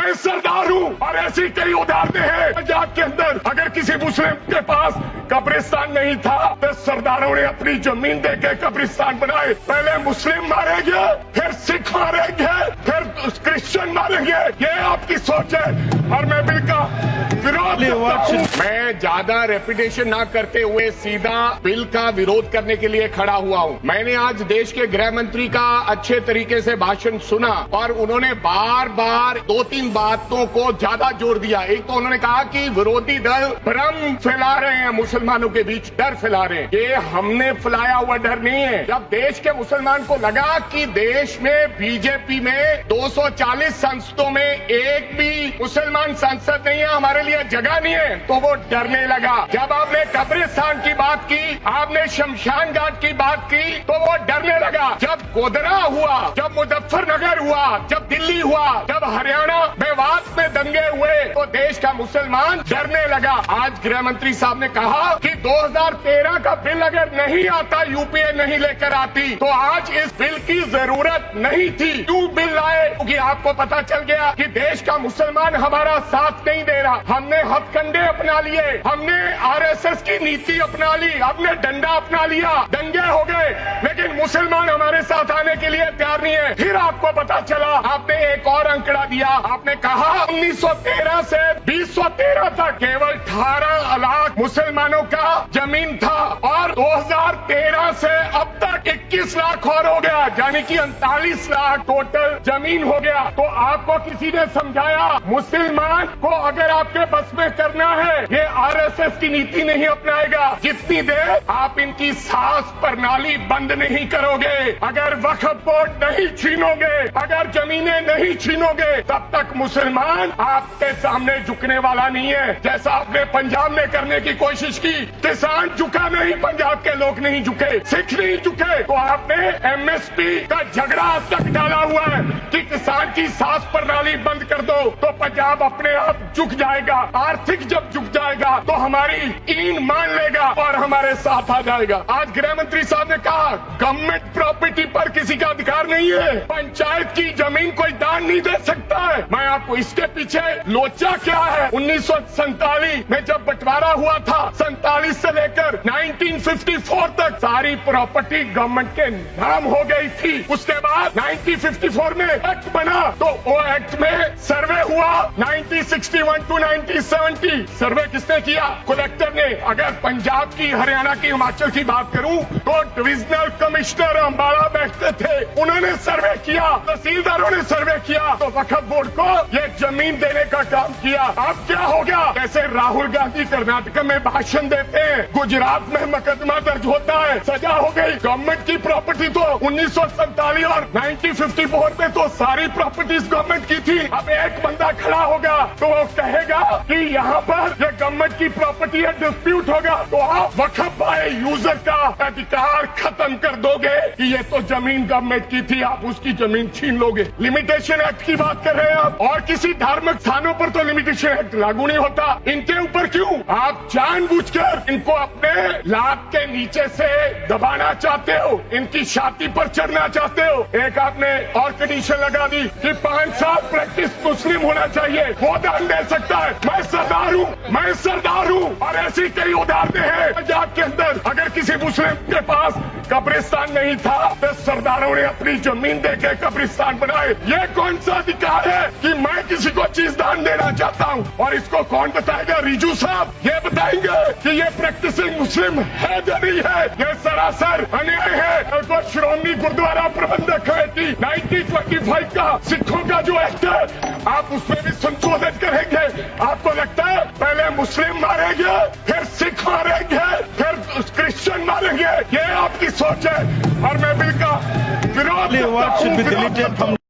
मैं सरदार हूँ और ऐसी कई उदाहरणें हैं पंजाब के अंदर। अगर किसी मुस्लिम के पास कब्रिस्तान नहीं था तो सरदारों ने अपनी जमीन देके कब्रिस्तान बनाए। पहले मुस्लिम मारेंगे, फिर सिख मारेंगे, फिर क्रिश्चियन मारेंगे। ये आपकी सोच है और मैं बिल का विरोध करता हूं। मैं ज्यादा रेपुटेशन ना करते हुए सीधा बिल का विरोध करने के लिए खड़ा हुआ हूं। मैंने आज देश के गृह मंत्री का अच्छे तरीके से भाषण सुना और उन्होंने बार बार 2-3 बातों को ज्यादा जोर दिया। एक तो उन्होंने कहा कि विरोधी दल भ्रम फैला रहे हैं, मुसलमानों के बीच डर फैला रहे हैं। ये हमने फैलाया हुआ डर नहीं है। जब देश के मुसलमान को लगा कि देश में बीजेपी में 240 संसदों में एक भी मुसलमान सांसद नहीं है, हमारे लिए जगह नहीं है, तो वो डरने लगा। जब आपने कब्रिस्तान की बात की, आपने शमशान घाट की बात की, तो वो डरने लगा। जब गोधरा हुआ, जब मुजफ्फरनगर हुआ, जब दिल्ली हुआ, जब हरियाणा मेवात में दंगे हुए, तो देश का मुसलमान डरने लगा। आज गृह मंत्री साहब ने कहा कि 2013 का बिल अगर नहीं आता, यूपीए नहीं लेकर आती, तो आज इस बिल की जरूरत नहीं थी। क्यों बिल लाए? क्योंकि आपको पता चल गया कि देश का मुसलमान हमारा साथ नहीं दे रहा। हमने हथकंडे अपना लिए, हमने आरएसएस की नीति अपना ली, हमने डंडा अपना लिया, दंगे हो गए, लेकिन मुसलमान हमारे साथ आने के लिए तैयार नहीं है। फिर आपको पता चला, आपने एक और अंकड़ा दिया। आपने कहा 1913 से 2013 तक केवल 18 लाख मुसलमानों का जमीन था और 2013 से अब तक 21 लाख और हो गया, यानी कि 39 लाख टोटल जमीन हो गया। तो आपको किसी ने समझाया मुसलमान को अगर आपके बस में करना है, ये आरएसएस की नीति नहीं अपनाएगा जितनी देर आप इनकी सांस प्रणाली बंद नहीं करोगे। अगर वक्फ बोर्ड नहीं छीनोगे, अगर जमीनें नहीं छीनोगे, तब तक मुसलमान आपके सामने झुकने वाला नहीं है। जैसा आपने पंजाब में करने की कोशिश की, किसान झुका नहीं, पंजाब के लोग नहीं झुके, सिख नहीं झुके। तो आपने एमएसपी का झगड़ा आज तक डाला हुआ है कि किसान की सांस प्रणाली बंद कर दो तो पंजाब अपने आप झुक जाएगा। आर्थिक जब झुक जाएगा तो हमारी ईन मान लेगा और हमारे साथ आ जाएगा। आज गृह मंत्री साहब ने कहा गवर्नमेंट प्रॉपर्टी पर किसी का अधिकार नहीं है, पंचायत की जमीन कोई दान नहीं दे सकता है। मैं आपको इसके पीछे लोचा क्या है, 1947 में जब बंटवारा हुआ था, 47 से लेकर 1954 तक सारी प्रॉपर्टी गवर्नमेंट के नाम हो गई थी। उसके बाद 1954 में एक्ट बना, तो वो एक्ट में सर्वे हुआ 1961 to 1970। सर्वे किसने किया? कलेक्टर ने। अगर पंजाब की, हरियाणा की, हिमाचल की बात करूं तो डिविजनल कमिश्नर अंबाला बैठते थे, उन्होंने सर्वे किया, तहसीलदारों ने सर्वे किया, तो वक्फ बोर्ड को ये जमीन देने का काम किया। अब क्या हो गया? जैसे राहुल गांधी कर्नाटक में भाषण देते हैं, गुजरात में मुकदमा दर्ज होता है, सजा हो गई। गवर्नमेंट की प्रॉपर्टी तो 1947 और 1954 में तो सारी प्रॉपर्टीज गवर्नमेंट की थी। अब एक बंदा खड़ा होगा तो वो कहेगा कि यहाँ पर ये गवर्नमेंट की प्रॉपर्टी है, डिस्प्यूट होगा, तो आप वक्फ बाय यूजर का अधिकार खत्म कर दोगे कि ये तो जमीन गवर्नमेंट की थी, आप उसकी जमीन छीन लोगे। लिमिटेशन एक्ट की बात कर रहे हैं आप, और किसी धार्मिक स्थानों पर तो लिमिटेशन एक्ट लागू नहीं होता, इनके ऊपर क्यों? आप जानबूझकर इनको अपने लात के नीचे से दबाना चाहते हो, इनकी छाती पर चढ़ना चाहते हो। एक आपने और कंडीशन लगा दी कि 5 साल प्रैक्टिस मुस्लिम होना चाहिए, वो दान दे सकता है। मैं सरदार हूँ, मैं सरदार हूँ और ऐसी कई उदाहरणें हैं पंजाब के अंदर। अगर किसी मुस्लिम के पास कब्रिस्तान नहीं था तो सरदारों ने अपनी जमीन देके कब्रिस्तान बनाए। ये कौन सा अधिकार है कि मैं किसी को चीज दान देना चाहता हूँ? और इसको कौन बताएगा? रिजू साहब ये बताएंगे कि ये प्रैक्टिसिंग मुस्लिम है या नहीं है। ये सरासर अन्याय है। तो श्रोमणी गुरुद्वारा प्रबंधक कमेटी 1925 का सिखों का जो एक्ट है, आप उसमें भी संशोधित करेंगे। आपको लगता है पहले मुस्लिम मारेंगे, फिर सिख मारेंगे, फिर क्रिश्चियन मारेंगे? ये आपकी सोच है और मैं बिल का विरोध करता हूं।